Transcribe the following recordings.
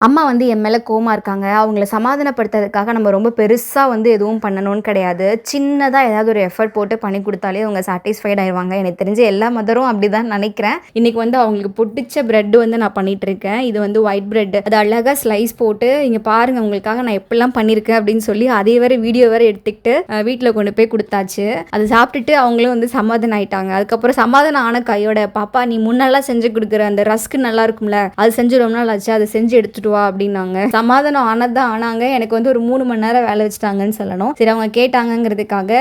அம்மா வந்து என் மேல கோவமா இருக்காங்க. அவங்கள சமாதானப்படுத்துறதுக்காக நம்ம ரொம்ப பெருசா வந்து எதுவும் பண்ணணும்னு கிடையாது. சின்னதா ஏதாவது ஒரு எஃபர்ட் போட்டு பண்ணி குடுத்தாலே அவங்க சாட்டிஸ்ஃபைட் ஆயிருவாங்க. எனக்கு தெரிஞ்சு எல்லா மதரும் அப்படிதான் நெனைக்கிறேன். இன்னைக்கு வந்து அவங்களுக்கு புடிச்ச பிரெட் வந்து நான் பண்ணிட்டுருக்கேன். இது வந்து ஒயிட் பிரெட். அது அழகா ஸ்லைஸ் போட்டு, "இங்க பாருங்க உங்களுக்காக நான் எப்படிலாம் பண்ணியிருக்கேன்" அப்படின்னு சொல்லி அதே வேற வீடியோ வேற எடுத்துக்கிட்டு வீட்ல கொண்டு போய் குடுத்தாச்சு. அத சாப்பிட்டுட்டு அவங்களும் வந்து சமாதானம் ஆயிட்டாங்க. அதுக்கப்புறம் சமாதானம் ஆன கையோட, "பாப்பா நீ முன்னெல்லாம் செஞ்சு குடுக்குற அந்த ரஸ்க் நல்லா இருக்கும்ல, அது செஞ்சு ரொம்ப நாள் ஆச்சு. அத செஞ்சு எடுத்துட்டு வா" அப்படின்னாங்க. சமாதானம் ஆனதான் ஆனாங்க. எனக்கு வந்து ஒரு 3 மணி நேரம் வேலை வச்சுட்டாங்கன்னு சொல்லணும். சரி அவங்க கேட்டாங்கங்கிறதுக்காக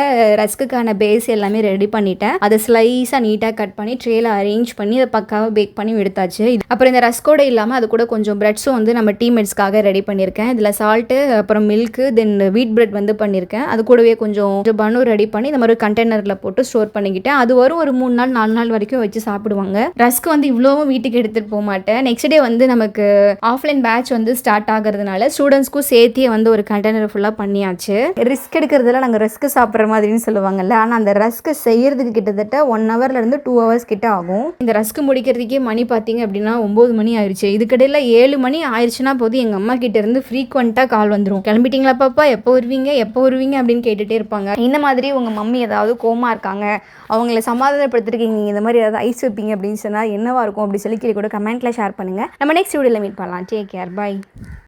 ரஸ்க்குக்கான பேஸ் எல்லாமே ரெடி பண்ணிட்டேன். அதை ஸ்லைஸா நீட்டா கட் பண்ணி ட்ரேல அரேஞ்ச் பண்ணி அதை பக்காவா பேக் பண்ணி எடுத்தாச்சு. அப்புறம் இந்த ரஸ்கோட இல்லாம அது கூட கொஞ்சம் பிரெட்ஸும் வந்து நம்ம டீம்மேட்ஸ்க்காக ரெடி பண்ணியிருக்கேன். இதுல சால்ட்டு, அப்புறம் மில்க், தென் வீட் பிரெட் வந்து பண்ணியிருக்கேன். அது கூடவே கொஞ்சம் பன்னு ரெடி பண்ணி இந்த மாதிரி கண்டெய்னர்ல போட்டு ஸ்டோர் பண்ணிக்கிட்டேன். அது வரும் ஒரு 3 நாள் 4 நாள் வரைக்கும் வச்சு சாப்பிடுவாங்க. ரஸ்க் வந்து இவ்வளவும் வீட்டுக்கு எடுத்துட்டு போக மாட்டேன். நெக்ஸ்ட் டே வந்து நமக்கு ஆஃப்லைன் பேட்ச் வந்து ஸ்டார்ட் ஆகிறதுனால ஸ்டூடெண்ட்ஸ்க்கும் சேர்த்தே வந்து ஒரு கண்டெய்னர் ஃபுல்லாக பண்ணியாச்சு. ரிஸ்க் எடுக்கிறதுல நாங்கள் ரஸ்க் சாப்பிட்ற மாதிரின்னு சொல்லுவாங்கல்ல, ஆனால் அந்த ரஸ்க் செய்யறதுக்கு கிட்டத்தட்ட 1 ஹவர்லேருந்து 2 ஹவர்ஸ் கிட்ட ஆகும். இந்த ரஸ்க் முடிக்கிறதுக்கே மணி பார்த்தீங்க அப்படின்னா 9 மணி ஆயிடுச்சு. இதுக்கிடையில் 7 மணி ஆயிடுச்சுன்னா போது எங்கள் அம்மா கிட்ட இருந்து ஃப்ரீக்வெண்ட்டாக கால் வந்துடும். கிளம்பிட்டீங்களா பாப்பா, எப்போ வருவீங்க எப்போ வருவீங்க அப்படின்னு கேட்டுகிட்டே இருப்பாங்க. இந்த மாதிரி உங்கள் மம்மி ஏதாவது கோமா இருக்காங்க, அவங்கள சமாதானப்படுத்திருக்கீங்க, நீங்கள் இந்த மாதிரி ஏதாவது ஐஸ் வைப்பீங்க அப்படின்னு சொன்னால் என்னவா இருக்கும் அப்படி சொல்லி கூட கமெண்ட்டில் ஷேர் பண்ணுங்கள். நம்ம நெக்ஸ்ட் வீடியோவில் மீட் பண்ணலாம். Take care, by.